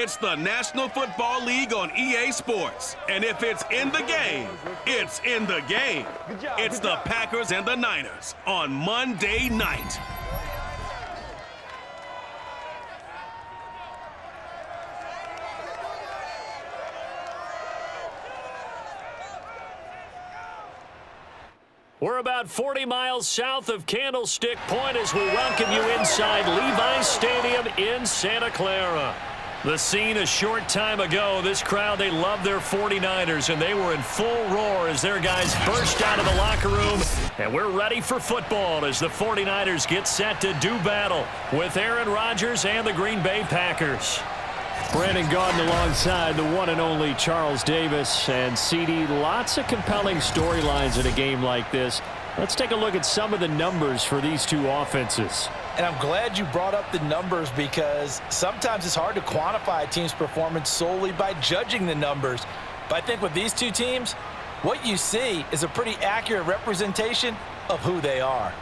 It's the National Football League on EA Sports. And if it's in the game, it's in the game. It's the Packers and the Niners on Monday night. We're about 40 miles south of Candlestick Point as we welcome you inside Levi's Stadium in Santa Clara. The scene a short time ago, this crowd, they love their 49ers, and they were in full roar as their guys burst out of the locker room. And we're ready for football as the 49ers get set to do battle with Aaron Rodgers and the Green Bay Packers. Brandon Gaudin alongside the one and only Charles Davis. And CD, lots of compelling storylines in a game like this. Let's take a look at some of the numbers for these two offenses. And I'm glad you brought up the numbers because sometimes it's hard to quantify a team's performance solely by judging the numbers. But I think with these two teams, what you see is a pretty accurate representation of who they are.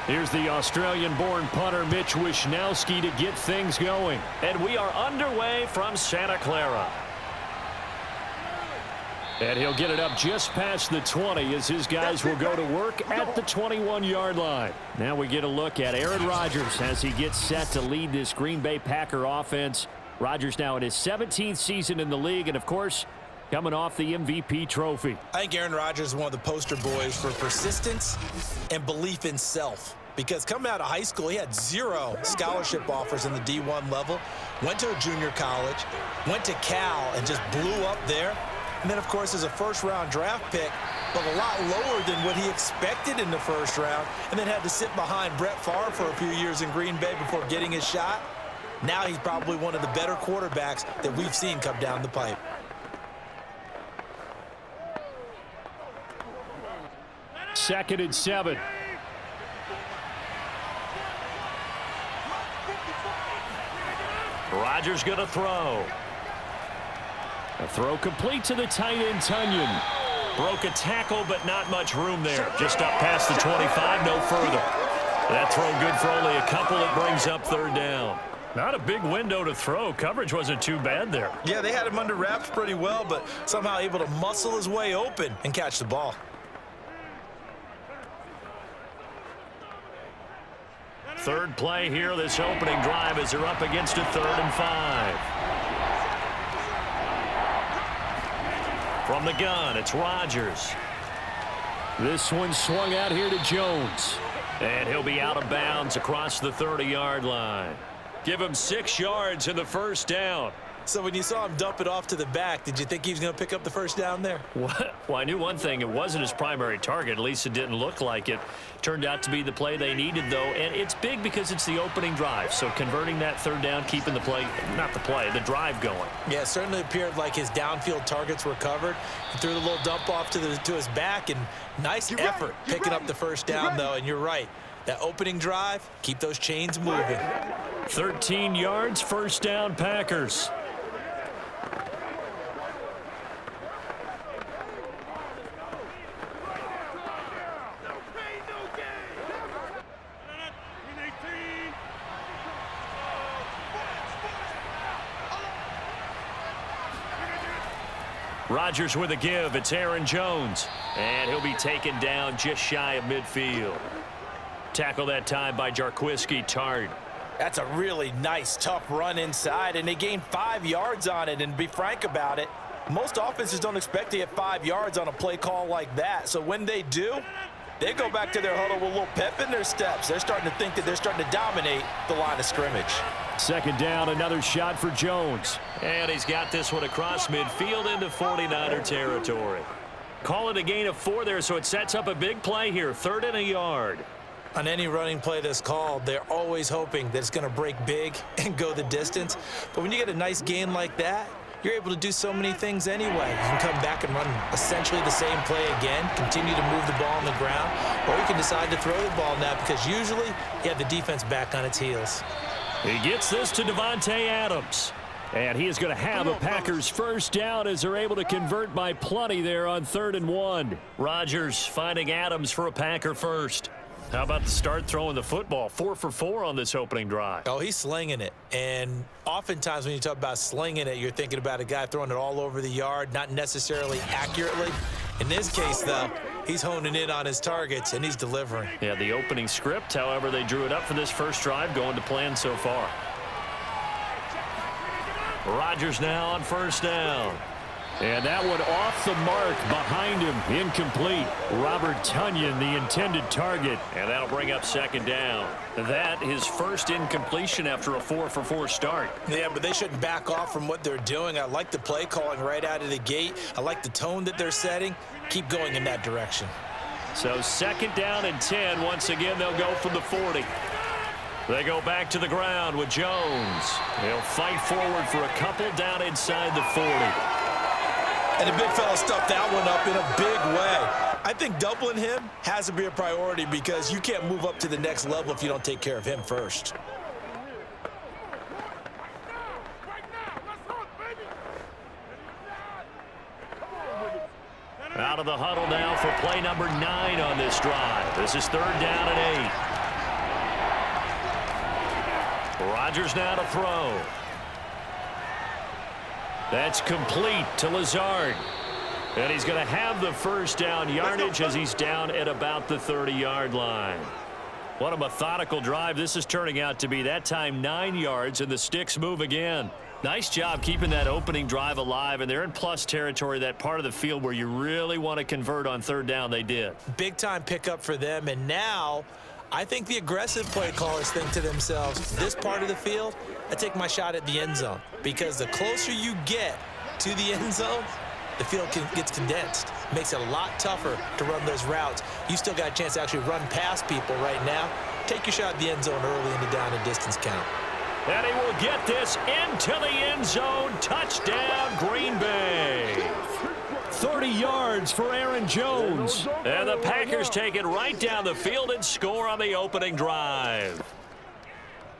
Here's the Australian-born punter Mitch Wishnowsky to get things going. And we are underway from Santa Clara. And he'll get it up just past the 20 as his guys will go to work at the 21-yard line. Now we get a look at Aaron Rodgers as he gets set to lead this Green Bay Packer offense. Rodgers now in his 17th season in the league, and of course, coming off the MVP trophy. I think Aaron Rodgers is one of the poster boys for persistence and belief in self. Because coming out of high school, he had 0 scholarship offers in the D1 level, went to a junior college, went to Cal, and just blew up there. And then, of course, as a first-round draft pick, but a lot lower than what he expected in the first round, and then had to sit behind Brett Favre for a few years in Green Bay before getting his shot. Now he's probably one of the better quarterbacks that we've seen come down the pipe. Second and 7. Rodgers going to throw. A throw complete to the tight end, Tunyon. Broke a tackle, but not much room there. Just up past the 25, no further. That throw good for only a couple. It brings up third down. Not a big window to throw. Coverage wasn't too bad there. Yeah, they had him under wraps pretty well, but somehow able to muscle his way open and catch the ball. Third play here, this opening drive as they're up against a 3rd and 5. From the gun, it's Rodgers. This one swung out here to Jones. And he'll be out of bounds across the 30-yard line. Give him 6 yards in the first down. So when you saw him dump it off to the back, did you think he was going to pick up the first down there? Well, I knew one thing. It wasn't his primary target. At least it didn't look like it. Turned out to be the play they needed, though. And it's big because it's the opening drive. So converting that third down, keeping the play, not the play, the drive going. Yeah, it certainly appeared like his downfield targets were covered. He threw the little dump off to his back, and nice effort picking up the first down, though. And you're right. That opening drive, keep those chains moving. 13 yards, first down, Packers. Rodgers with a give. It's Aaron Jones. And he'll be taken down just shy of midfield. Tackle that time by Jarquiski Tart. That's a really nice, tough run inside, and they gained 5 yards on it. And to be frank about it, most offenses don't expect to get 5 yards on a play call like that. So when they do, they go back to their huddle with a little pep in their steps. They're starting to think that they're starting to dominate the line of scrimmage. Second down, another shot for Jones. And he's got this one across midfield into 49er territory. Call it a gain of 4 there, so it sets up a big play here. 3rd and a yard. On any running play that's called, they're always hoping that it's going to break big and go the distance. But when you get a nice gain like that, you're able to do so many things anyway. You can come back and run essentially the same play again, continue to move the ball on the ground, or you can decide to throw the ball now because usually you have the defense back on its heels. He gets this to Devontae Adams. And he is going to have a Packers first down as they're able to convert by plenty there on 3rd and 1. Rodgers finding Adams for a Packer first. How about the start throwing the football? 4 for 4 on this opening drive. Oh, he's slinging it. And oftentimes when you talk about slinging it, you're thinking about a guy throwing it all over the yard, not necessarily accurately. In this case, though, he's honing in on his targets, and he's delivering. Yeah, the opening script, however, they drew it up for this first drive, going to plan so far. Rodgers now on first down. And that one off the mark behind him, incomplete. Robert Tonyan, the intended target. And that'll bring up second down. That his first incompletion after a 4 for 4 start. Yeah, but they shouldn't back off from what they're doing. I like the play calling right out of the gate. I like the tone that they're setting. Keep going in that direction. So second down and 10. Once again, they'll go from the 40. They go back to the ground with Jones. They'll fight forward for a couple down inside the 40. And the big fella stuffed that one up in a big way. I think doubling him has to be a priority because you can't move up to the next level if you don't take care of him first. Out of the huddle now for play number 9 on this drive. This is 3rd down and 8. Rodgers now to throw. That's complete to Lazard. And he's going to have the first down yardage as he's down at about the 30-yard line. What a methodical drive this is turning out to be. That time 9 yards, and the sticks move again. Nice job keeping that opening drive alive, and they're in plus territory, that part of the field where you really want to convert on 3rd down. They did. Big-time pickup for them, and now I think the aggressive play callers think to themselves, this part of the field, I take my shot at the end zone. Because the closer you get to the end zone, the field gets condensed. Makes it a lot tougher to run those routes. You still got a chance to actually run past people right now. Take your shot at the end zone early in the down and distance count. And he will get this into the end zone. Touchdown, Green Bay. 30 yards for Aaron Jones. And the Packers take it right down the field and score on the opening drive.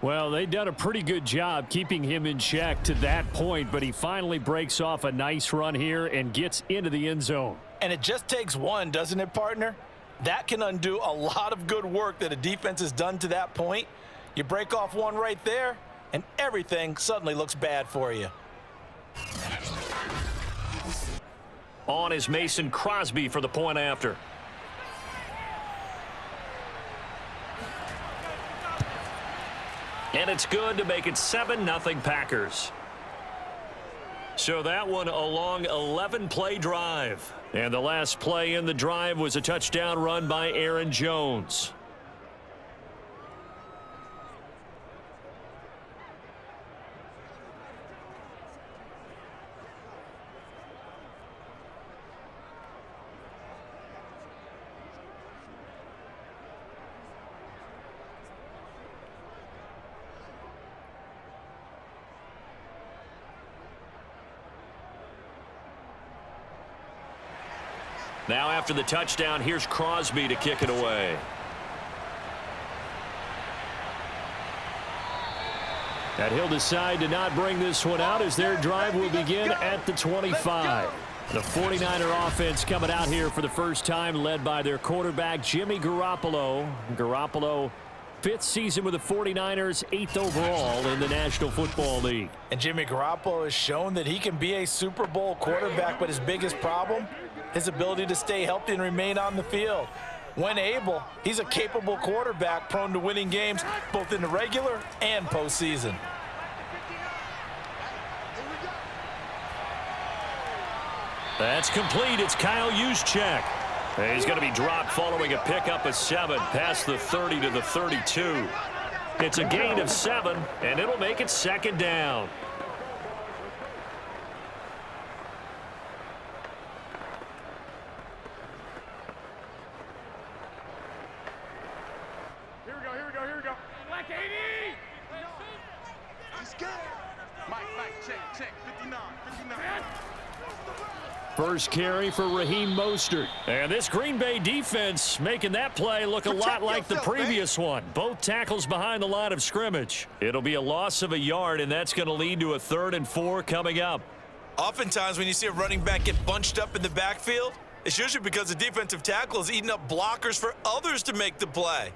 Well, they've done a pretty good job keeping him in check to that point, but he finally breaks off a nice run here and gets into the end zone. And it just takes one, doesn't it, partner? That can undo a lot of good work that a defense has done to that point. You break off one right there, and everything suddenly looks bad for you. On is Mason Crosby for the point after. And it's good to make it 7-0 Packers. So that one a long 11-play drive. And the last play in the drive was a touchdown run by Aaron Jones. Now after the touchdown, here's Crosby to kick it away. And he'll decide to not bring this one out as their drive will begin at the 25. The 49er offense coming out here for the first time, led by their quarterback, Jimmy Garoppolo. Garoppolo, 5th season with the 49ers, 8th overall in the National Football League. And Jimmy Garoppolo has shown that he can be a Super Bowl quarterback, but his biggest problem, his ability to stay healthy and remain on the field. When able, he's a capable quarterback prone to winning games both in the regular and postseason. That's complete. It's Kyle Juszczyk. And he's going to be dropped following a pickup of 7 past the 30 to the 32. It's a gain of 7, and it'll make it 2nd down. Here we go. Black 80! He's good. Mike, check. 59. First carry for Raheem Mostert. And this Green Bay defense making that play look a lot like the previous one. Both tackles behind the line of scrimmage. It'll be a loss of a yard, and that's going to lead to a 3rd and 4 coming up. Oftentimes when you see a running back get bunched up in the backfield, it's usually because the defensive tackle is eating up blockers for others to make the play.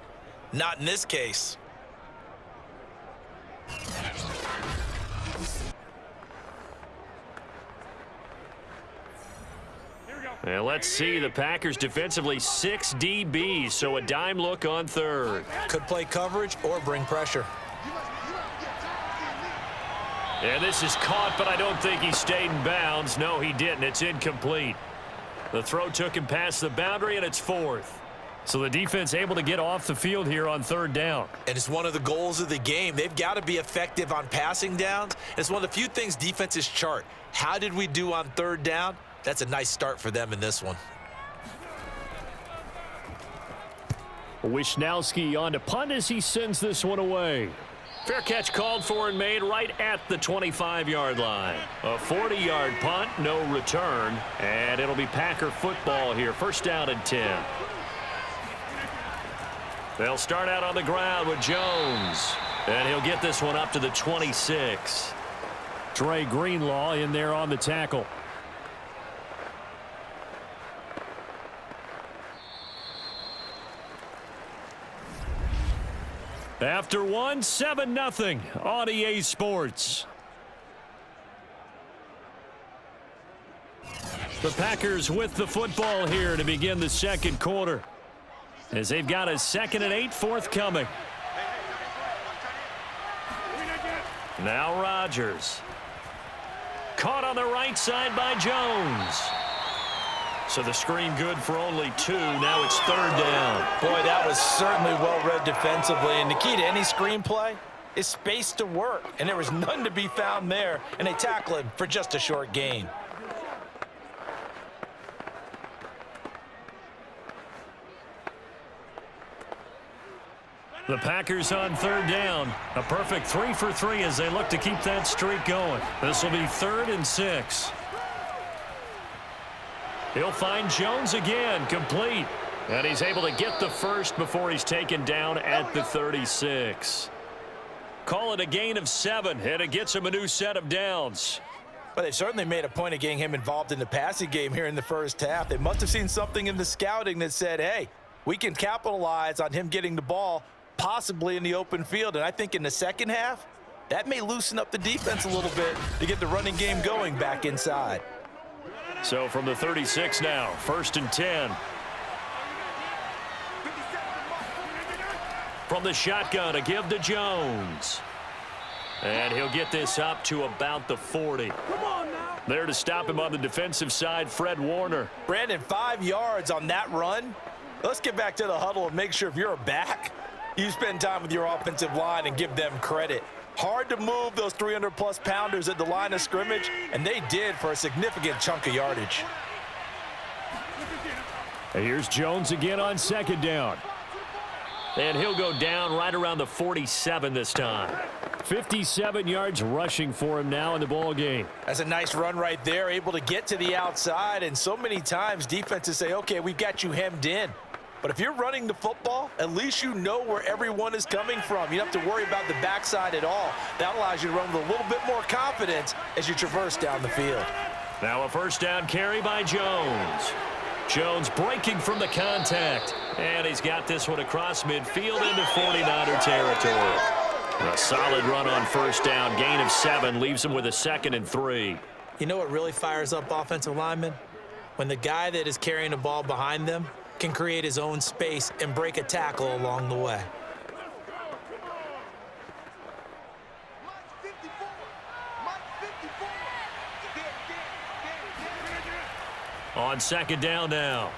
Not in this case. And let's see, the Packers defensively 6 DBs, so a dime look on 3rd. Could play coverage or bring pressure. And this is caught, but I don't think he stayed in bounds. No, he didn't. It's incomplete. The throw took him past the boundary, and it's 4th. So the defense able to get off the field here on 3rd down. And it's one of the goals of the game. They've got to be effective on passing downs. It's one of the few things defenses chart. How did we do on 3rd down? That's a nice start for them in this one. Wisnowski on to punt as he sends this one away. Fair catch called for and made right at the 25-yard line. A 40-yard punt, no return, and it'll be Packer football here. 1st down and 10. They'll start out on the ground with Jones, and he'll get this one up to the 26. Trey Greenlaw in there on the tackle. After 1, 7-0 on EA Sports. The Packers with the football here to begin the 2nd quarter, as they've got a 2nd and 8 forthcoming. Now Rodgers. Caught on the right side by Jones. So the screen good for only 2. Now it's 3rd down. Boy, that was certainly well read defensively. And the key to any screenplay is space to work. And there was none to be found there. And they tackle him for just a short gain. The Packers on 3rd down. A perfect 3 for 3 as they look to keep that streak going. This will be 3rd and 6. He'll find Jones again, complete. And he's able to get the 1st before he's taken down at the 36. Call it a gain of 7, and it gets him a new set of downs. But they certainly made a point of getting him involved in the passing game here in the 1st half. They must have seen something in the scouting that said, hey, we can capitalize on him getting the ball possibly in the open field. And I think in the 2nd half, that may loosen up the defense a little bit to get the running game going back inside. So from the 36 now, 1st and 10. From the shotgun, a give to Jones. And he'll get this up to about the 40. There to stop him on the defensive side, Fred Warner. Brandon, 5 yards on that run. Let's get back to the huddle and make sure if you're a back, you spend time with your offensive line and give them credit. Hard to move those 300-plus pounders at the line of scrimmage, and they did for a significant chunk of yardage. And here's Jones again on 2nd down. And he'll go down right around the 47 this time. 57 yards rushing for him now in the ball game. That's a nice run right there, able to get to the outside, and so many times defenses say, okay, we've got you hemmed in. But if you're running the football, at least you know where everyone is coming from. You don't have to worry about the backside at all. That allows you to run with a little bit more confidence as you traverse down the field. Now a 1st down carry by Jones. Jones breaking from the contact. And he's got this one across midfield into 49er territory. A solid run on 1st down. Gain of 7 leaves him with a 2nd and 3. You know what really fires up offensive linemen? When the guy that is carrying the ball behind them can create his own space and break a tackle along the way. On second down now,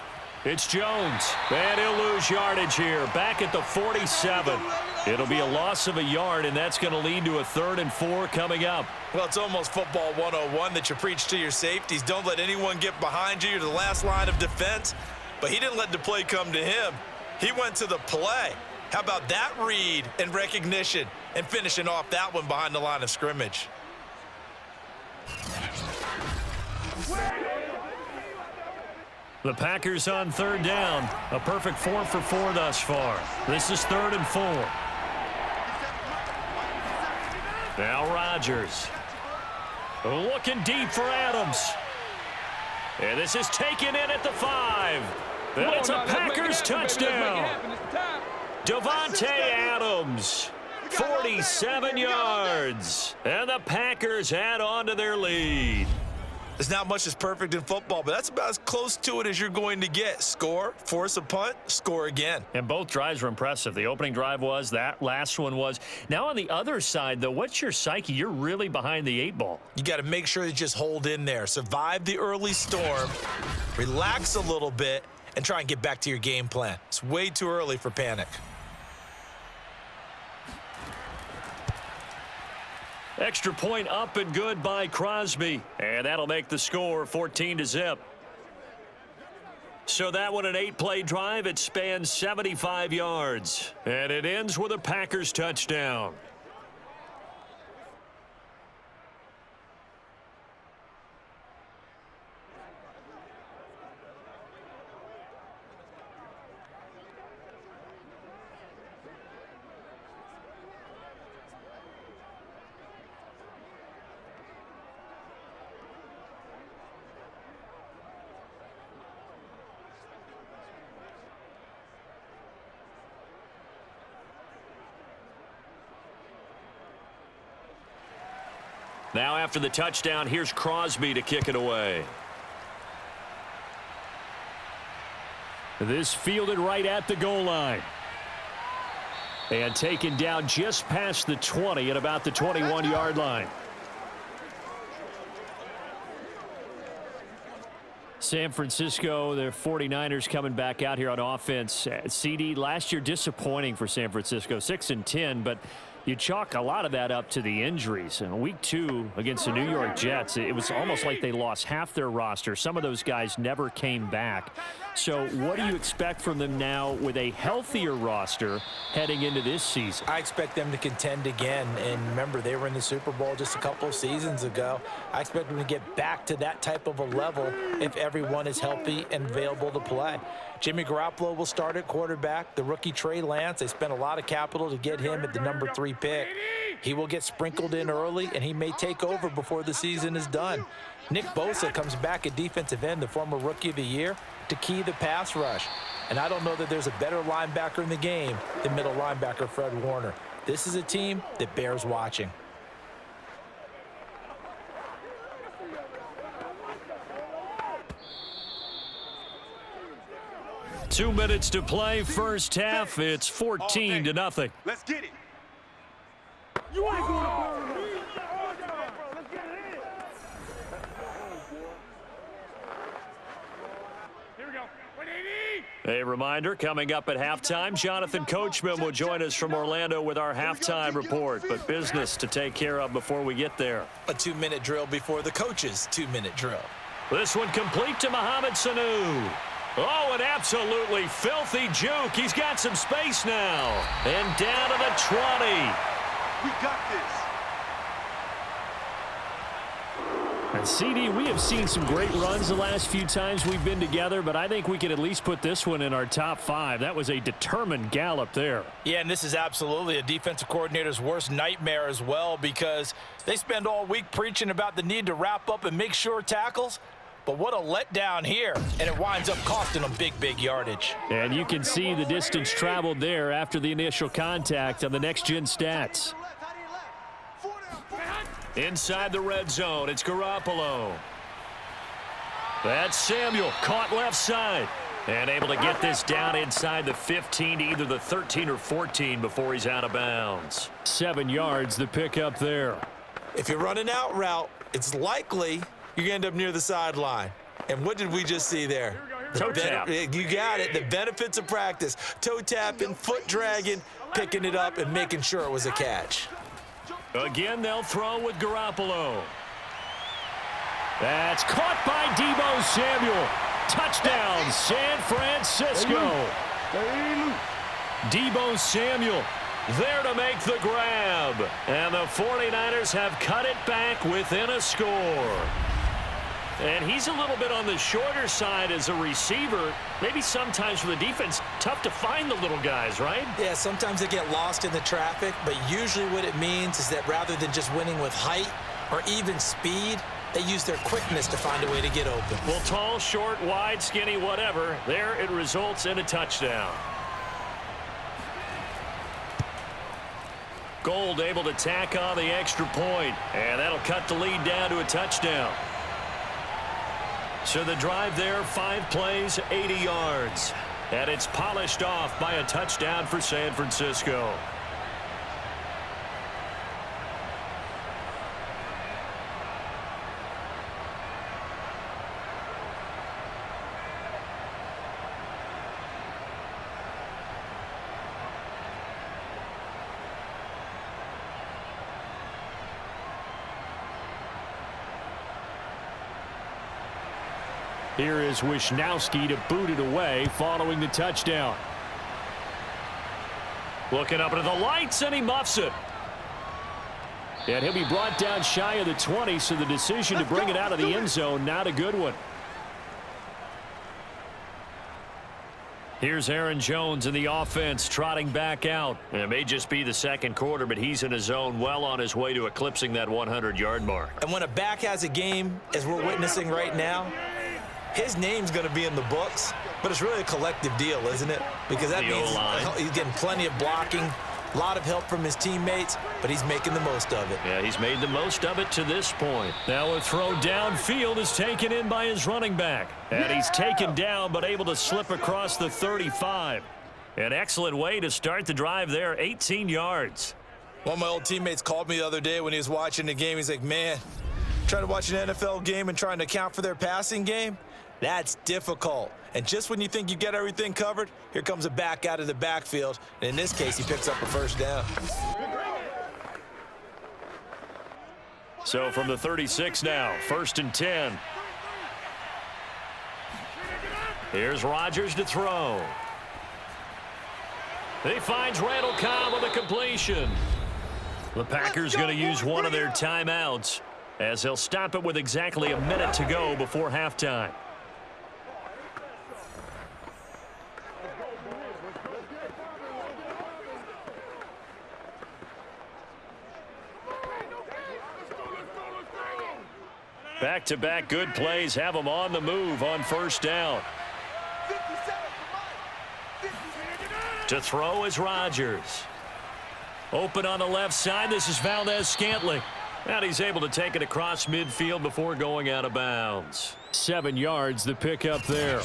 it's Jones. And he'll lose yardage here, back at the 47. It'll be a loss of a yard, and that's going to lead to a 3rd and 4 coming up. Well, it's almost football 101 that you preach to your safeties. Don't let anyone get behind you. You're the last line of defense. But he didn't let the play come to him. He went to the play. How about that read and recognition and finishing off that one behind the line of scrimmage? The Packers on 3rd down. A perfect 4 for 4 thus far. This is 3rd and 4. Now Rodgers. Looking deep for Adams. And this is taken in at the 5. And it's a Packers touchdown. Davante Adams, 47 yards. And the Packers add on to their lead. There's not much that's perfect in football, but that's about as close to it as you're going to get. Score, force a punt, score again. And both drives were impressive. The opening drive was, that last one was. Now on the other side, though, what's your psyche? You're really behind the 8 ball. You got to make sure you just hold in there. Survive the early storm, relax a little bit, and try and get back to your game plan. It's way too early for panic. Extra point up and good by Crosby. And that'll make the score 14-0. So that one, an 8-play drive. It spans 75 yards. And it ends with a Packers touchdown. Now after the touchdown, here's Crosby to kick it away. This fielded right at the goal line. And taken down just past the 20 at about the 21-yard line. San Francisco, their 49ers coming back out here on offense. CD, last year disappointing for San Francisco, 6-10, but you chalk a lot of that up to the injuries. In week 2 against the New York Jets, it was almost like they lost half their roster. Some of those guys never came back. So what do you expect from them now with a healthier roster heading into this season? I expect them to contend again. And remember, they were in the Super Bowl just a couple of seasons ago. I expect them to get back to that type of a level if everyone is healthy and available to play. Jimmy Garoppolo will start at quarterback. The rookie Trey Lance, they spent a lot of capital to get him at the number 3 pick. He will get sprinkled in early, and he may take over before the season is done. Nick Bosa comes back at defensive end, the former Rookie of the Year, to key the pass rush. And I don't know that there's a better linebacker in the game than middle linebacker Fred Warner. This is a team that bears watching. Two minutes to play, first half. It's 14-0. Let's get it. You ain't going to let's get it in. Here we go. A reminder, coming up at halftime, Jonathan Coachman will join us from Orlando with our halftime report, but business to take care of before we get there. A 2-minute drill before the coach's 2-minute drill. This one complete to Mohamed Sanu. Oh, an absolutely filthy juke. He's got some space now. And down to the 20. We got this. And CD, we have seen some great runs the last few times we've been together, but I think we could at least put this one in our top 5. That was a determined gallop there. Yeah, and this is absolutely a defensive coordinator's worst nightmare as well, because they spend all week preaching about the need to wrap up and make sure tackles. But what a letdown here, and it winds up costing them big yardage. And you can see the distance traveled there after the initial contact on the next-gen stats. Inside the red zone, it's Garoppolo. That's Samuel, caught left side. And able to get this down inside the 15 to either the 13 or 14 before he's out of bounds. 7 yards, the pickup there. If you're running out route, it's likely you're going to end up near the sideline. And what did we just see there? Toe tap. You got it. The benefits of practice. Toe tapping, foot dragging, picking it up, and making sure it was a catch. Again, they'll throw with Garoppolo. That's caught by Deebo Samuel. Touchdown, San Francisco. Deebo Samuel there to make the grab. And the 49ers have cut it back within a score. And he's a little bit on the shorter side as a receiver. Maybe sometimes for the defense, tough to find the little guys, right? Yeah, sometimes they get lost in the traffic, but usually what it means is that rather than just winning with height or even speed, they use their quickness to find a way to get open. Well, tall, short, wide, skinny, whatever. There it results in a touchdown. Gold able to tack on the extra point, and that'll cut the lead down to a touchdown. So the drive there, 5 plays, 80 yards. And it's polished off by a touchdown for San Francisco. Here is Wisnowski to boot it away following the touchdown. Looking up into the lights, and he muffs it. And he'll be brought down shy of the 20, so the decision to bring it out of the end zone, not a good one. Here's Aaron Jones in the offense trotting back out. And it may just be the second quarter, but he's in his zone well on his way to eclipsing that 100-yard mark. And when a back has a game, as we're witnessing right now, his name's going to be in the books, but it's really a collective deal, isn't it? Because that means he's getting plenty of blocking, a lot of help from his teammates, but he's making the most of it. Yeah, he's made the most of it to this point. Now a throw downfield is taken in by his running back. And he's taken down but able to slip across the 35. An excellent way to start the drive there, 18 yards. One of my old teammates called me the other day when he was watching the game. He's like, man, trying to watch an NFL game and trying to account for their passing game? That's difficult. And just when you think you get everything covered, here comes a back out of the backfield. And in this case, he picks up a first down. So from the 36 now, 1st and 10. Here's Rodgers to throw. He finds Randall Cobb with a completion. The Packers going to use one of their timeouts as they'll stop it with exactly a minute to go before halftime. Back-to-back good plays have them on the move on first down. To throw is Rodgers. Open on the left side. This is Valdez-Scantling. And he's able to take it across midfield before going out of bounds. 7 yards, the pickup there.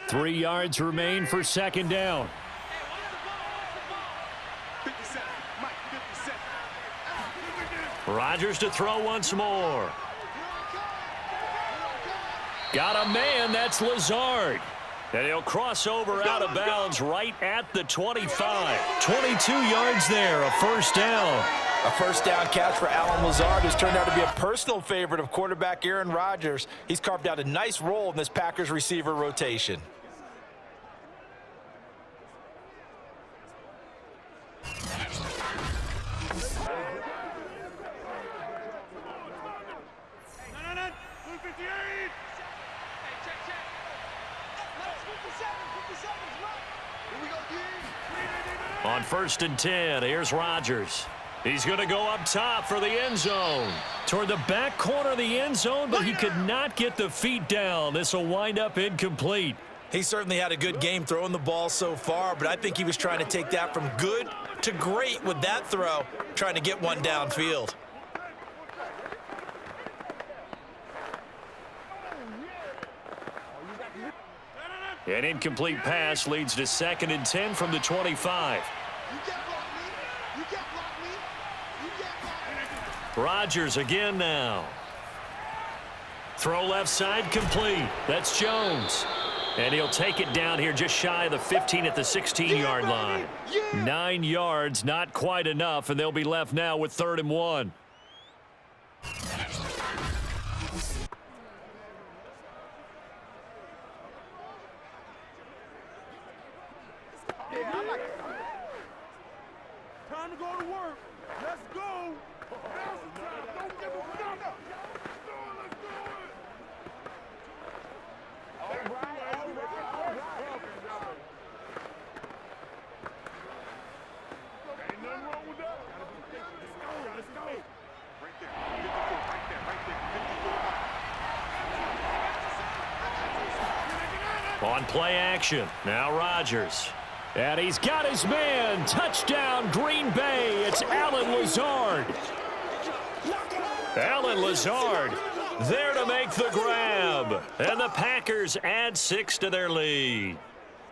Three yards remain for second down. Rodgers to throw once more. Got a man, that's Lazard. And he'll cross over out of bounds right at the 25. 22 yards there, a first down. A first down catch for Allen Lazard, who's turned out to be a personal favorite of quarterback Aaron Rodgers. He's carved out a nice role in this Packers receiver rotation. On 1st and 10, here's Rodgers. He's going to go up top for the end zone. Toward the back corner of the end zone, but he could not get the feet down. This will wind up incomplete. He certainly had a good game throwing the ball so far, but I think he was trying to take that from good to great with that throw, trying to get one downfield. An incomplete pass leads to 2nd and 10 from the 25. Rodgers again now. Throw left side complete. That's Jones. And he'll take it down here just shy of the 15 at the 16-yard line. 9 yards, not quite enough, and they'll be left now with 3rd and 1. Time to go to work. Let's go. Now's the time. Don't give a no, no. Let's do it. All right. Ain't nothing wrong with that. Let's go. Right there. Get the On play action, now Rodgers. And he's got his man. Touchdown, Green Bay. It's Allen Lazard. Allen Lazard there to make the grab. And the Packers add 6 to their lead.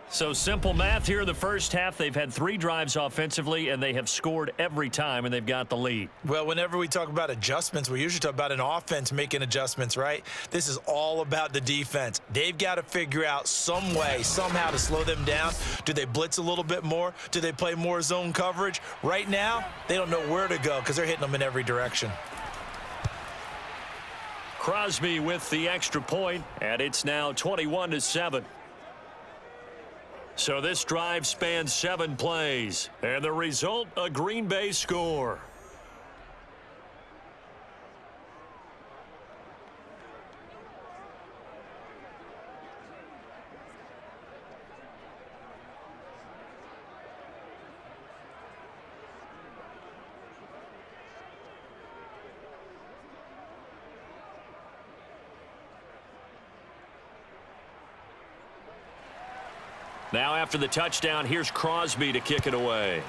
So simple math here in the first half. They've had 3 drives offensively, and they have scored every time, and they've got the lead. Well, whenever we talk about adjustments, we usually talk about an offense making adjustments, right? This is all about the defense. They've got to figure out some way, somehow to slow them down. Do they blitz a little bit more? Do they play more zone coverage? Right now, they don't know where to go because they're hitting them in every direction. Crosby with the extra point, and it's now 21-7. So this drive spans 7 plays, and the result, a Green Bay score. Now after the touchdown, here's Crosby to kick it away.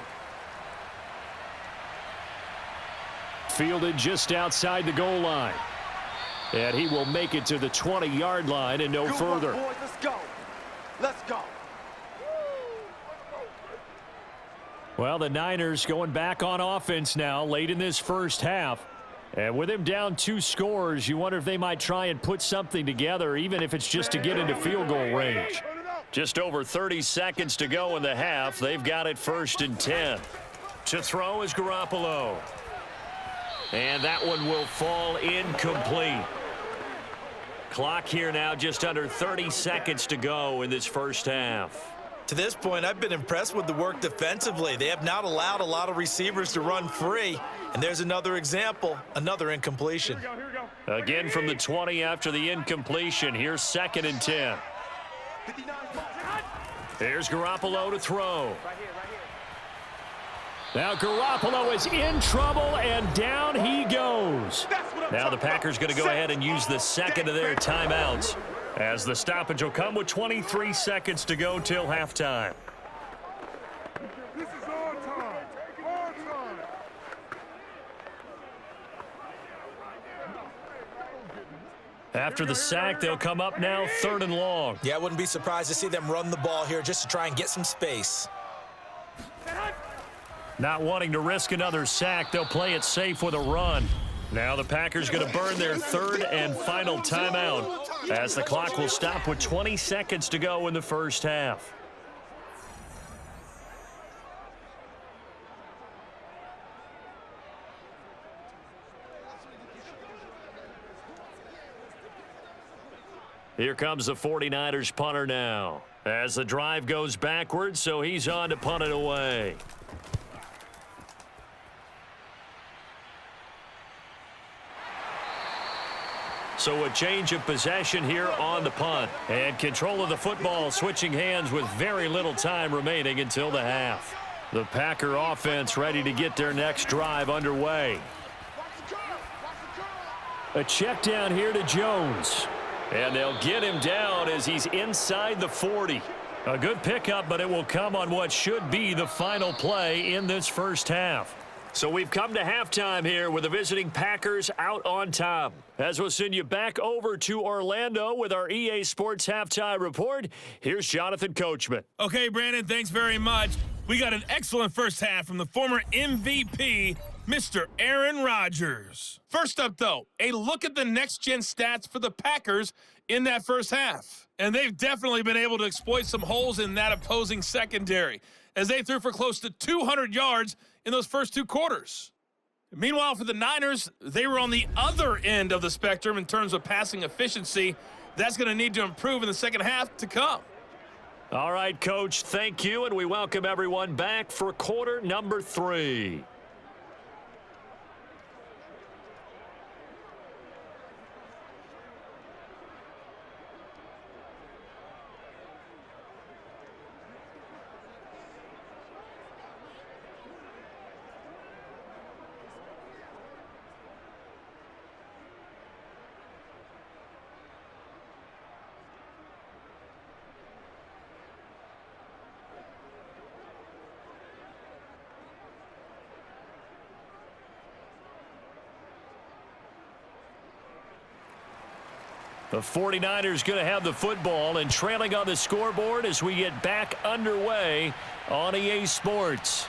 Fielded just outside the goal line. And he will make it to the 20-yard line and no further. Boys, let's go. Let's go. Well, the Niners going back on offense now late in this first half. And with him down 2 scores, you wonder if they might try and put something together, even if it's just to get into field goal range. Just over 30 seconds to go in the half. They've got it 1st and 10. To throw is Garoppolo. And that one will fall incomplete. Clock here now just under 30 seconds to go in this first half. To this point, I've been impressed with the work defensively. They have not allowed a lot of receivers to run free. And there's another example, another incompletion. Again from the 20 after the incompletion. Here's 2nd and 10. Here's Garoppolo to throw. Now Garoppolo is in trouble, and down he goes. Now the Packers going to go ahead and use the 2nd of their timeouts, as the stoppage will come with 23 seconds to go till halftime. This is our time. Our time. After the sack, they'll come up now 3rd and long. Yeah, I wouldn't be surprised to see them run the ball here just to try and get some space. Not wanting to risk another sack, they'll play it safe with a run. Now the Packers going to burn their 3rd and final timeout, as the clock will stop with 20 seconds to go in the first half. Here comes the 49ers punter now, as the drive goes backwards, so he's on to punt it away. So a change of possession here on the punt, and control of the football switching hands with very little time remaining until the half. The Packer offense ready to get their next drive underway. A check down here to Jones. And they'll get him down as he's inside the 40. A good pickup, but it will come on what should be the final play in this first half. So we've come to halftime here with the visiting Packers out on top. As we'll send you back over to Orlando with our EA Sports Halftime Report, here's Jonathan Coachman. Okay, Brandon, thanks very much. We got an excellent first half from the former MVP, Mr. Aaron Rodgers. First up, though, a look at the next-gen stats for the Packers in that first half. And they've definitely been able to exploit some holes in that opposing secondary, as they threw for close to 200 yards in those first two quarters. Meanwhile, for the Niners, they were on the other end of the spectrum in terms of passing efficiency. That's going to need to improve in the second half to come. All right, Coach, thank you, and we welcome everyone back for quarter number 3. The 49ers going to have the football and trailing on the scoreboard as we get back underway on EA Sports.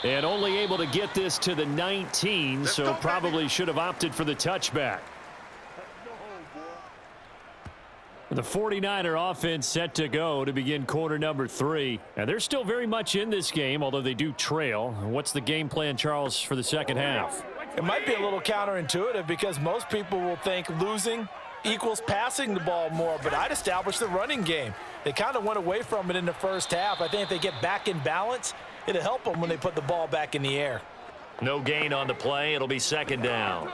And only able to get this to the 19, so probably should have opted for the touchback. The 49er offense set to go to begin quarter number 3. And they're still very much in this game, although they do trail. What's the game plan, Charles, for the second half? It might be a little counterintuitive because most people will think losing equals passing the ball more, but I'd establish the running game. They kind of went away from it in the first half. I think if they get back in balance, it'll help them when they put the ball back in the air. No gain on the play. It'll be second down.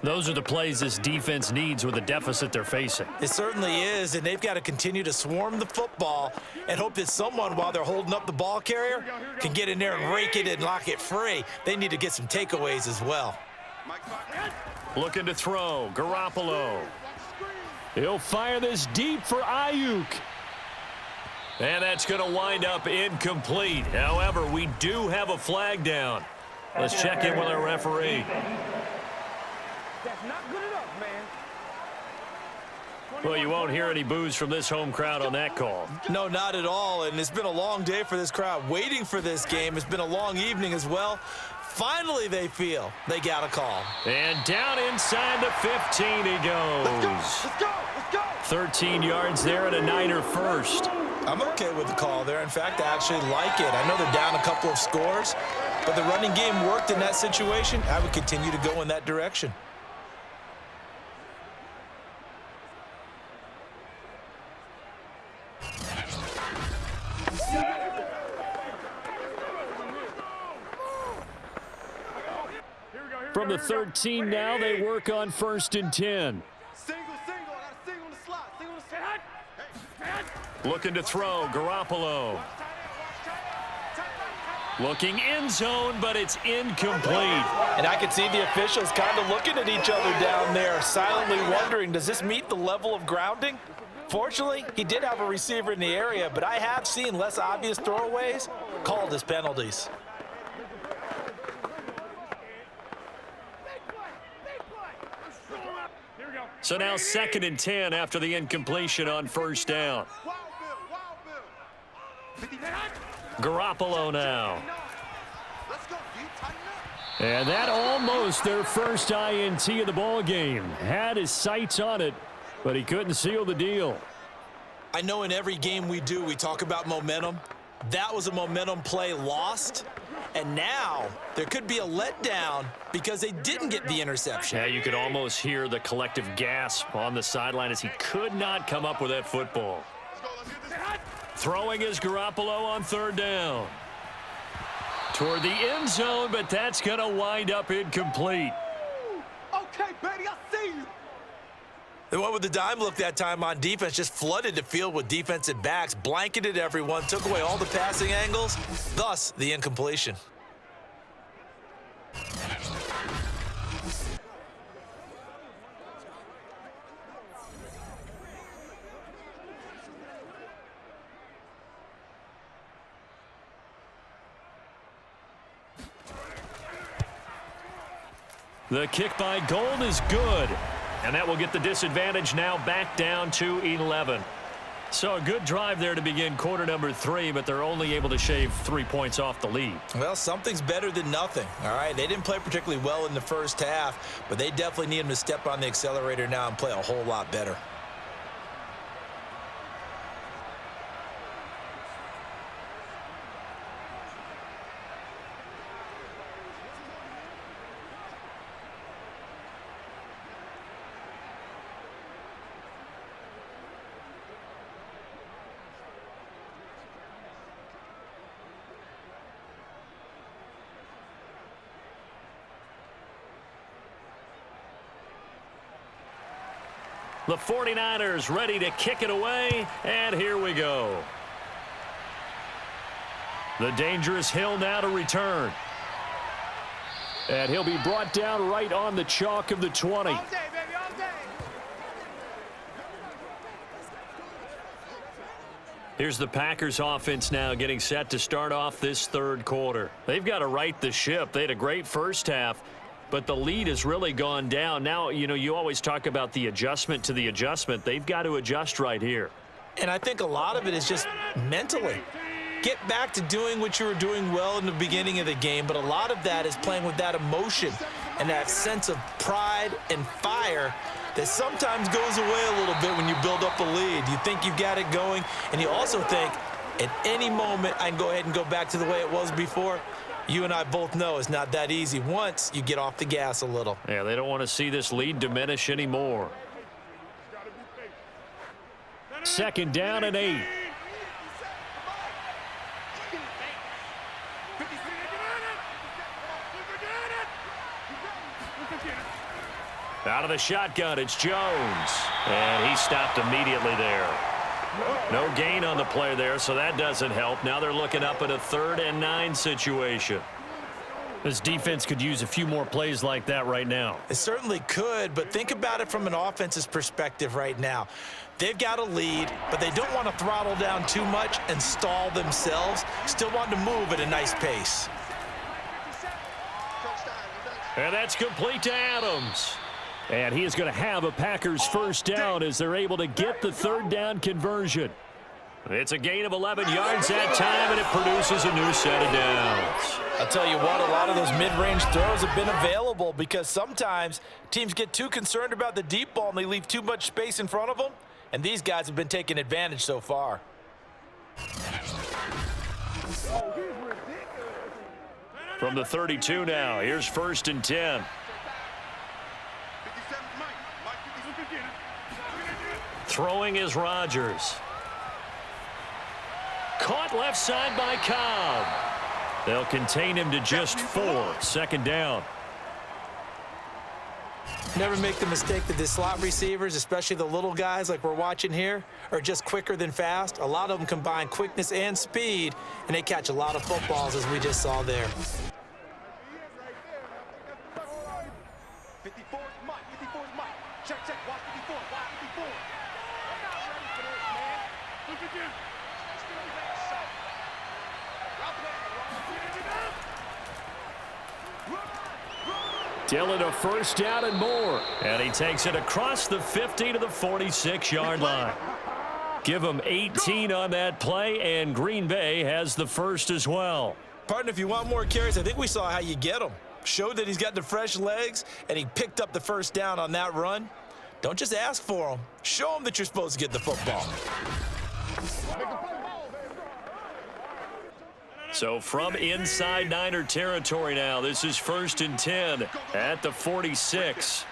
Those are the plays this defense needs with the deficit they're facing. It certainly is, and they've got to continue to swarm the football and hope that someone, while they're holding up the ball carrier, can get in there and rake it and lock it free. They need to get some takeaways as well. Looking to throw, Garoppolo. He'll fire this deep for Ayuk. And that's going to wind up incomplete. However, we do have a flag down. Let's check in with our referee. That's not good enough, man. Well, you won't hear any boos from this home crowd on that call. No, not at all, and it's been a long day for this crowd waiting for this game. It's been a long evening as well. Finally, they feel they got a call. And down inside the 15 he goes. Let's go. 13 yards there and a Niner first. I'm okay with the call there. In fact, I actually like it. I know they're down a couple of scores, but the running game worked in that situation. I would continue to go in that direction. From the 13 now, they work on 1st and 10. Single. Single in the slot. Single in the slot. Looking to throw, Garoppolo. Looking end zone, but it's incomplete. And I could see the officials kind of looking at each other down there, silently wondering, does this meet the level of grounding? Fortunately, he did have a receiver in the area, but I have seen less obvious throwaways called as penalties. So now 2nd and 10 after the incompletion on 1st down. Garoppolo now. And that almost their first INT of the ball game. Had his sights on it, but he couldn't seal the deal. I know in every game we do, we talk about momentum. That was a momentum play lost. And now there could be a letdown because they didn't get the interception. Yeah, you could almost hear the collective gasp on the sideline as he could not come up with that football. Throwing is Garoppolo on 3rd down. Toward the end zone, but that's going to wind up incomplete. Okay, baby, I see you. They went with the dime look that time on defense, just flooded the field with defensive backs, blanketed everyone, took away all the passing angles, thus the incompletion. The kick by Gold is good. And that will get the disadvantage now back down to 11. So a good drive there to begin quarter number 3, but they're only able to shave 3 points off the lead. Well, something's better than nothing, all right? They didn't play particularly well in the first half, but they definitely need them to step on the accelerator now and play a whole lot better. The 49ers ready to kick it away, and here we go. The dangerous Hill now to return. And he'll be brought down right on the chalk of the 20. All day, baby, all day. Here's the Packers offense now getting set to start off this third quarter. They've got to right the ship. They had a great first half, but the lead has really gone down. Now, you know, you always talk about the adjustment to the adjustment. They've got to adjust right here. And I think a lot of it is just mentally. Get back to doing what you were doing well in the beginning of the game, but a lot of that is playing with that emotion and that sense of pride and fire that sometimes goes away a little bit when you build up a lead. You think you've got it going, and you also think at any moment I can go ahead and go back to the way it was before. You and I both know it's not that easy once you get off the gas a little. Yeah, they don't want to see this lead diminish anymore. Second down and 8. Out of the shotgun, it's Jones. And he stopped immediately there. No gain on the play there, so that doesn't help. Now they're looking up at a 3rd and 9 situation. This defense could use a few more plays like that right now. It certainly could, but think about it from an offense's perspective right now. They've got a lead, but they don't want to throttle down too much and stall themselves. Still want to move at a nice pace. And that's complete to Adams. And he is going to have a Packers first down as they're able to get the 3rd down conversion. It's a gain of 11 yards that time, and it produces a new set of downs. I'll tell you what, a lot of those mid-range throws have been available because sometimes teams get too concerned about the deep ball and they leave too much space in front of them, and these guys have been taking advantage so far. From the 32 now, here's 1st and 10. Throwing is Rodgers. Caught left side by Cobb. They'll contain him to just 4. 2nd down. Never make the mistake that the slot receivers, especially the little guys like we're watching here, are just quicker than fast. A lot of them combine quickness and speed, and they catch a lot of footballs, as we just saw there. 54 Mike, 54 Mike. Check, watch 54, watch 54. I'm not ready for this, man. Look at this. Dillon a first down and more. And he takes it across the 50 to the 46-yard line. Give him 18 on that play, and Green Bay has the first as well. Partner, if you want more carries, I think we saw how you get them. Showed that he's got the fresh legs, and he picked up the first down on that run. Don't just ask for them. Show them that you're supposed to get the football. So from inside Niner territory now, this is 1st and 10 at the 46.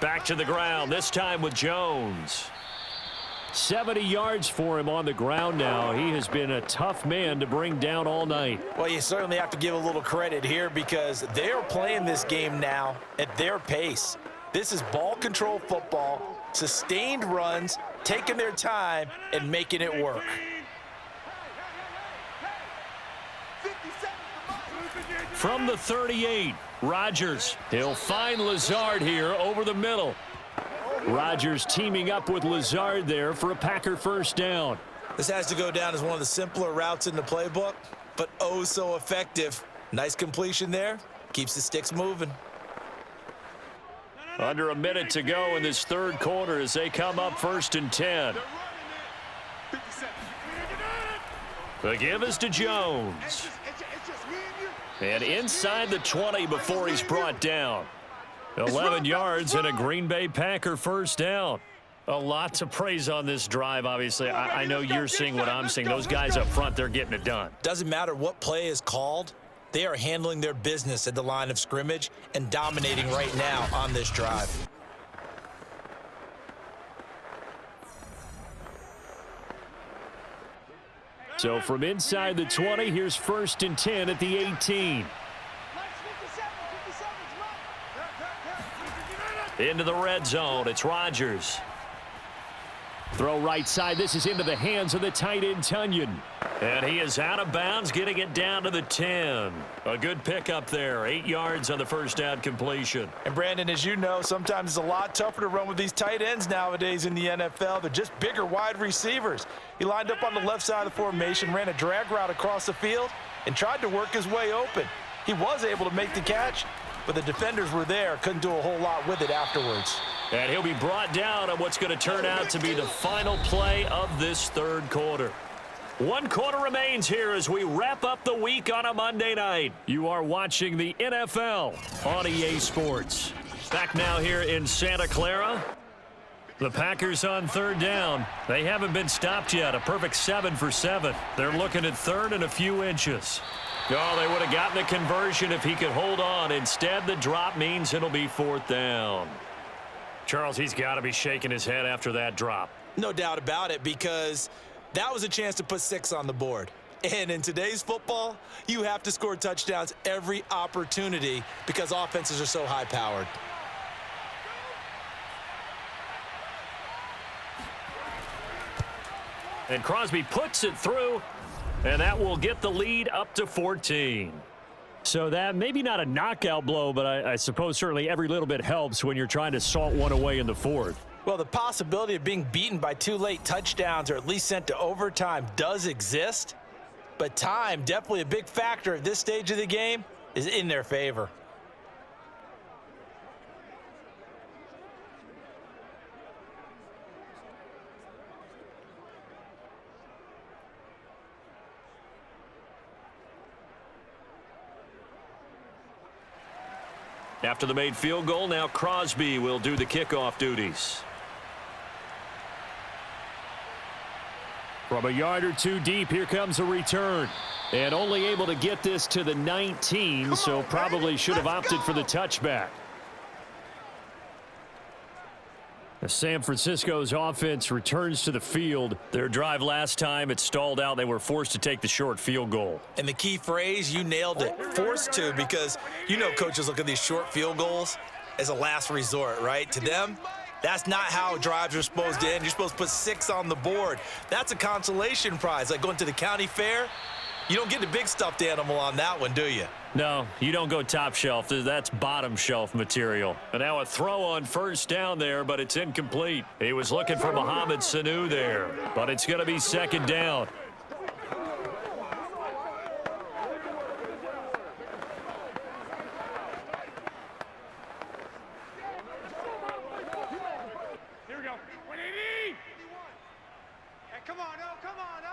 Back to the ground, this time with Jones. 70 yards for him on the ground now. He has been a tough man to bring down all night. Well, you certainly have to give a little credit here because they're playing this game now at their pace. This is ball control football, sustained runs, taking their time, and making it work. From the 38, Rodgers. He'll find Lazard here over the middle. Rodgers teaming up with Lazard there for a Packer first down. This has to go down as one of the simpler routes in the playbook, but oh so effective. Nice completion there. Keeps the sticks moving. Under a minute to go in this third quarter as they come up 1st and 10. The give is to Jones. And inside the 20 before he's brought down. 11 yards and a Green Bay Packer first down. A lot to praise on this drive, obviously. I know you're seeing what I'm seeing. Those guys up front, they're getting it done. Doesn't matter what play is called. They are handling their business at the line of scrimmage and dominating right now on this drive. So from inside the 20, here's 1st and 10 at the 18. Into the red zone, it's Rodgers. Throw right side, this is into the hands of the tight end, Tunyon. And he is out of bounds, getting it down to the 10. A good pickup there, 8 yards on the first down completion. And Brandon, as you know, sometimes it's a lot tougher to run with these tight ends nowadays in the NFL. They're just bigger wide receivers. He lined up on the left side of the formation, ran a drag route across the field, and tried to work his way open. He was able to make the catch, but the defenders were there, couldn't do a whole lot with it afterwards. And he'll be brought down on what's going to turn out to be the final play of this third quarter. 1 quarter remains here as we wrap up the week on a Monday night. You are watching the NFL on EA Sports. Back now here in Santa Clara. The Packers on 3rd down. They haven't been stopped yet. A perfect 7 for 7. They're looking at 3rd and a few inches. Oh, they would have gotten the conversion if he could hold on. Instead, the drop means it'll be 4th down. Charles, he's got to be shaking his head after that drop. No doubt about it, because that was a chance to put 6 on the board. And in today's football, you have to score touchdowns every opportunity because offenses are so high-powered. And Crosby puts it through, and that will get the lead up to 14. So that maybe not a knockout blow, but I suppose certainly every little bit helps when you're trying to salt one away in the 4th. Well, the possibility of being beaten by 2 late touchdowns or at least sent to overtime does exist, but time, definitely a big factor at this stage of the game, is in their favor. After the made field goal, now Crosby will do the kickoff duties. From a yard or 2 deep, here comes a return. And only able to get this to the 19, so probably should have opted for the touchback. As San Francisco's offense returns to the field, their drive last time, it stalled out. They were forced to take the short field goal. And the key phrase, you nailed it, forced to, because you know coaches look at these short field goals as a last resort, right? To them, that's not how drives are supposed to end. You're supposed to put 6 on the board. That's a consolation prize, like going to the county fair. You don't get the big stuffed animal on that one, do you? No, you don't go top shelf. That's bottom shelf material. And now a throw on 1st down there, but it's incomplete. He was looking for Mohamed Sanu there, but it's going to be 2nd down. Here we go. 180. Hey, come on, no, come on, no.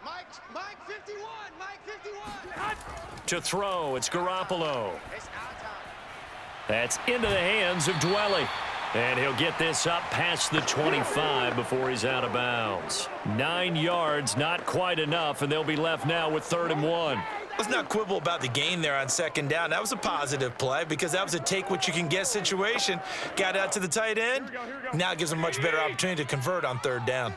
Let's go. Mike 51. Mike 51. To throw, it's Garoppolo. That's into the hands of Dwelly. And he'll get this up past the 25 before he's out of bounds. 9 yards, not quite enough, and they'll be left now with 3rd and 1. Let's not quibble about the gain there on 2nd down. That was a positive play because that was a take-what-you-can-get situation. Got out to the tight end. Now it gives them a much better opportunity to convert on 3rd down.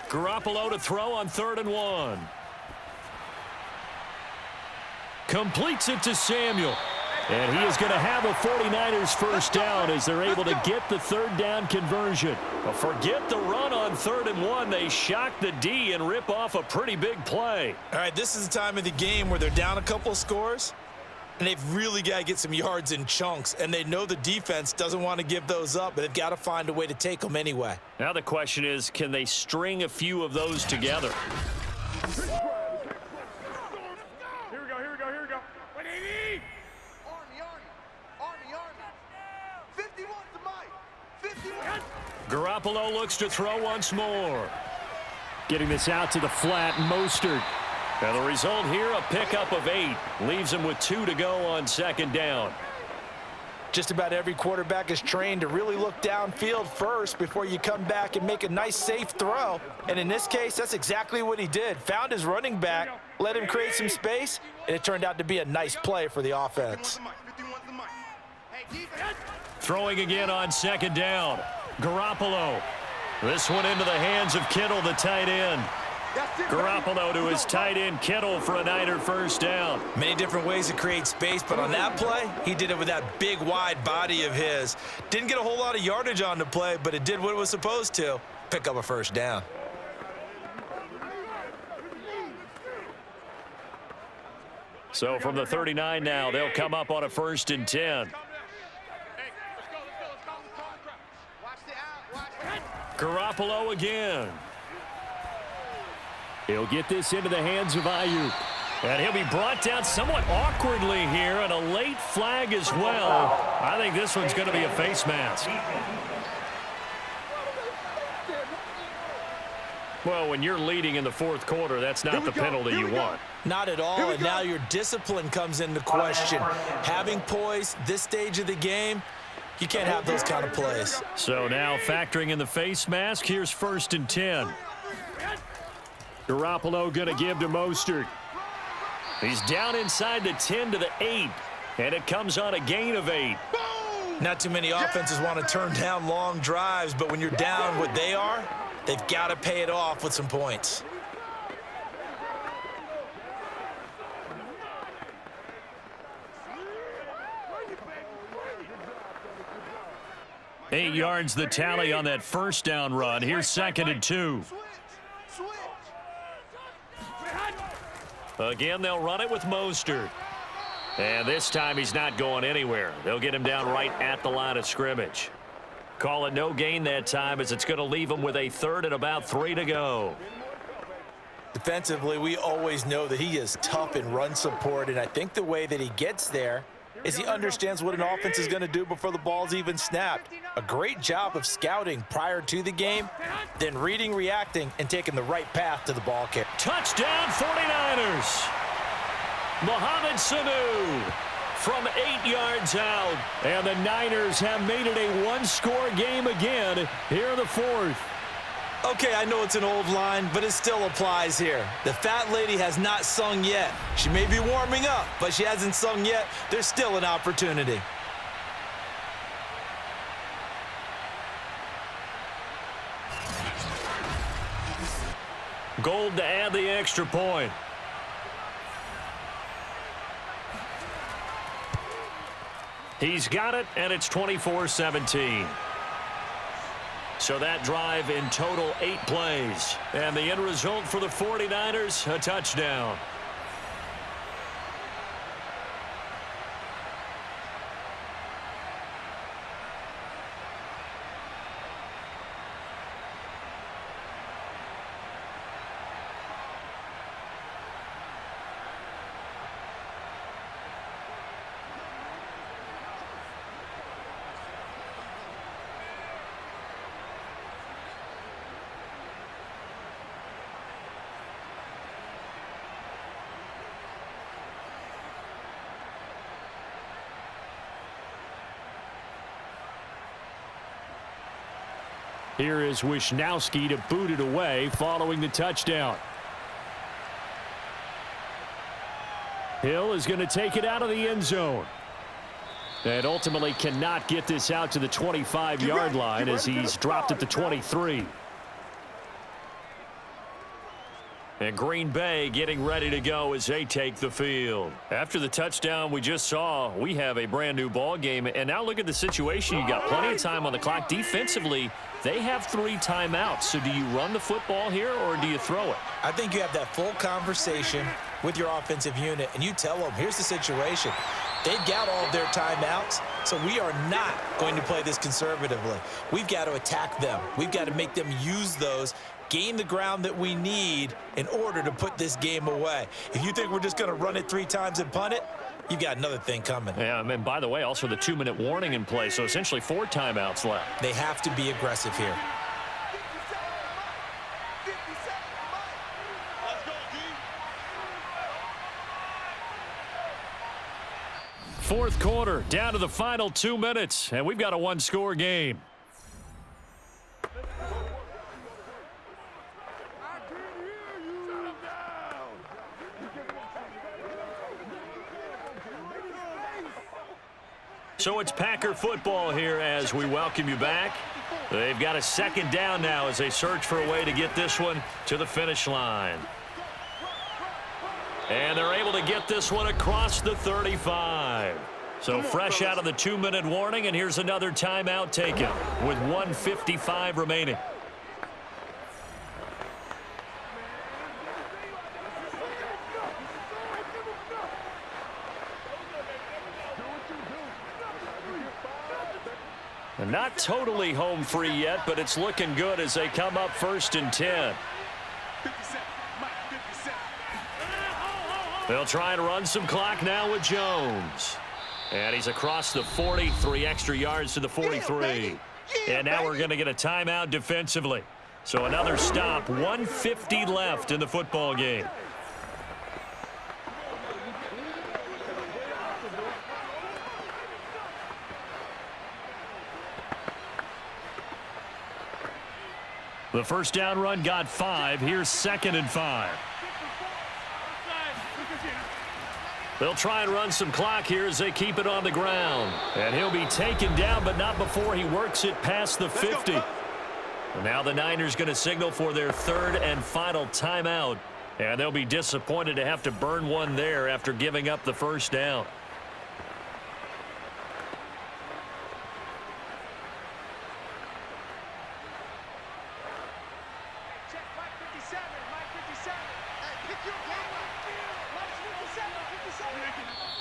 Garoppolo to throw on 3rd and 1. Completes it to Samuel. And he is going to have a 49ers first down as they're able to get the third down conversion. But forget the run on 3rd and 1. They shock the D and rip off a pretty big play. All right, this is the time of the game where they're down a couple of scores, and they've really got to get some yards in chunks, and they know the defense doesn't want to give those up, but they've got to find a way to take them anyway. Now the question is, can they string a few of those together? Here we go, here we go, here we go. 180! Army. 51 to Mike. 51. Garoppolo looks to throw once more. Getting this out to the flat, Mostert. And the result here, a pickup of 8. Leaves him with 2 to go on 2nd down. Just about every quarterback is trained to really look downfield first before you come back and make a nice, safe throw. And in this case, that's exactly what he did. Found his running back, let him create some space, and it turned out to be a nice play for the offense. Throwing again on 2nd down. Garoppolo. This one into the hands of Kittle, the tight end. Garoppolo to his tight end, Kittle, for a Niner first down. Many different ways to create space, but on that play, he did it with that big, wide body of his. Didn't get a whole lot of yardage on the play, but it did what it was supposed to. Pick up a first down. So from the 39 now, they'll come up on a 1st and 10. Garoppolo again. He'll get this into the hands of Ayuk. And he'll be brought down somewhat awkwardly here, and a late flag as well. I think this one's going to be a face mask. Well, when you're leading in the 4th quarter, that's not the penalty you want. Not at all, and now your discipline comes into question. Having poise this stage of the game, you can't have those kind of plays. So now factoring in the face mask, here's 1st and 10. Garoppolo going to give to Mostert. He's down inside the 10 to the 8, and it comes on a gain of 8. Not too many offenses want to turn down long drives, but when you're down what they are, they've got to pay it off with some points. Eight yards the tally on that first down run. Here's 2nd and 2. Again, they'll run it with Mostert. And this time he's not going anywhere. They'll get him down right at the line of scrimmage. Call it no gain that time, as it's going to leave him with a 3rd and about 3 to go. Defensively, we always know that he is tough in run support, and I think the way that he gets there is he understands what an offense is going to do before the ball's even snapped. A great job of scouting prior to the game, then reading, reacting, and taking the right path to the ball carrier. Touchdown 49ers. Mohamed Sanu from 8 yards out. And the Niners have made it a one-score game again here in the 4th. Okay, I know it's an old line, but it still applies here. The fat lady has not sung yet. She may be warming up, but she hasn't sung yet. There's still an opportunity. Gold to add the extra point. He's got it, and it's 24-17. So that drive in total 8 plays. And the end result for the 49ers, a touchdown. Here is Wisnowski to boot it away following the touchdown. Hill is going to take it out of the end zone. And ultimately cannot get this out to the 25-yard line as he's dropped at the 23. And Green Bay getting ready to go as they take the field. After the touchdown we just saw, we have a brand new ball game. And now look at the situation. You got plenty of time on the clock. Defensively, they have 3 timeouts. So do you run the football here or do you throw it? I think you have that full conversation with your offensive unit, and you tell them, here's the situation. They've got all of their timeouts, so we are not going to play this conservatively. We've got to attack them. We've got to make them use those, gain the ground that we need in order to put this game away. If you think we're just going to run it 3 times and punt it, you've got another thing coming. Yeah, and by the way, also the 2-minute warning in play, so essentially 4 timeouts left. They have to be aggressive here. Fourth quarter, down to the final 2 minutes, and we've got a 1-score game. So it's Packer football here as we welcome you back. They've got a 2nd down now as they search for a way to get this one to the finish line. And they're able to get this one across the 35. So fresh out of the 2-minute warning, and here's another timeout taken with 1:55 remaining. And not totally home free yet, but it's looking good as they come up 1st and 10. They'll try and run some clock now with Jones. And he's across the 40, 3 extra yards to the 43. And now we're going to get a timeout defensively. So another stop, 1:50 left in the football game. The first down run got 5. Here's 2nd and 5. They'll try and run some clock here as they keep it on the ground. And he'll be taken down, but not before he works it past the 50. And now the Niners going to signal for their 3rd and final timeout. And they'll be disappointed to have to burn one there after giving up the first down.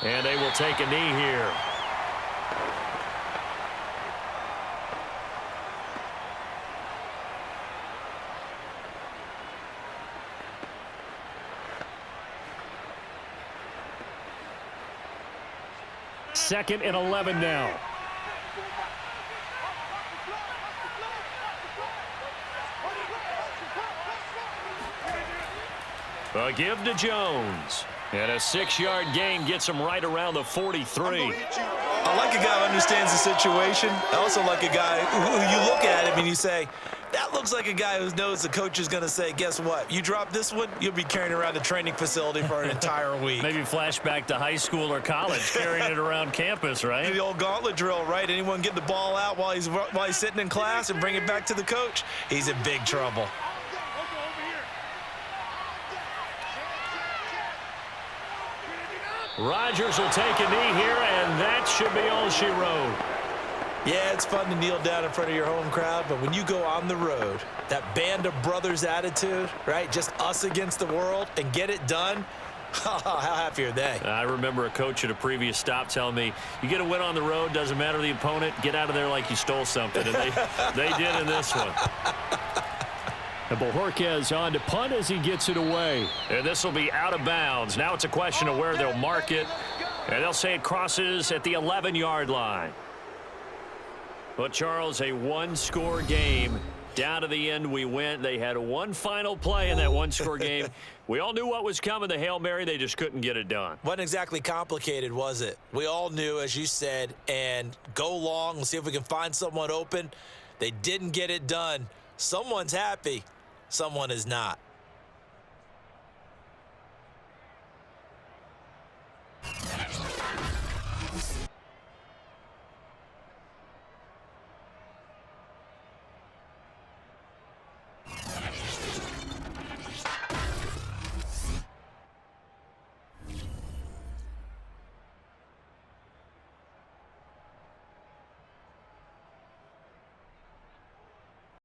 And they will take a knee here. Second and 11 now. A give to Jones. And a 6-yard gain gets him right around the 43. I like a guy who understands the situation. I also like a guy who you look at him and you say, that looks like a guy who knows the coach is going to say, guess what? You drop this one, you'll be carrying around the training facility for an entire week. Maybe flashback to high school or college, carrying it around campus, right? The old gauntlet drill, right? Anyone get the ball out while he's sitting in class and bring it back to the coach? He's in big trouble. Rodgers will take a knee here, and that should be all she wrote. Yeah, it's fun to kneel down in front of your home crowd, but when you go on the road, that band of brothers attitude, right? Just us against the world and get it done. How happy are they? I remember a coach at a previous stop telling me, you get a win on the road, doesn't matter the opponent, get out of there like you stole something. And they did in this one. And Bojorquez on to punt as he gets it away. And this will be out of bounds. Now it's a question of where they'll mark it. And they'll say it crosses at the 11-yard line. But, Charles, a 1-score game. Down to the end we went. They had one final play in that 1-score game. We all knew what was coming, the Hail Mary. They just couldn't get it done. Wasn't exactly complicated, was it? We all knew, as you said, and go long. We'll see if we can find someone open. They didn't get it done. Someone's happy. Someone is not.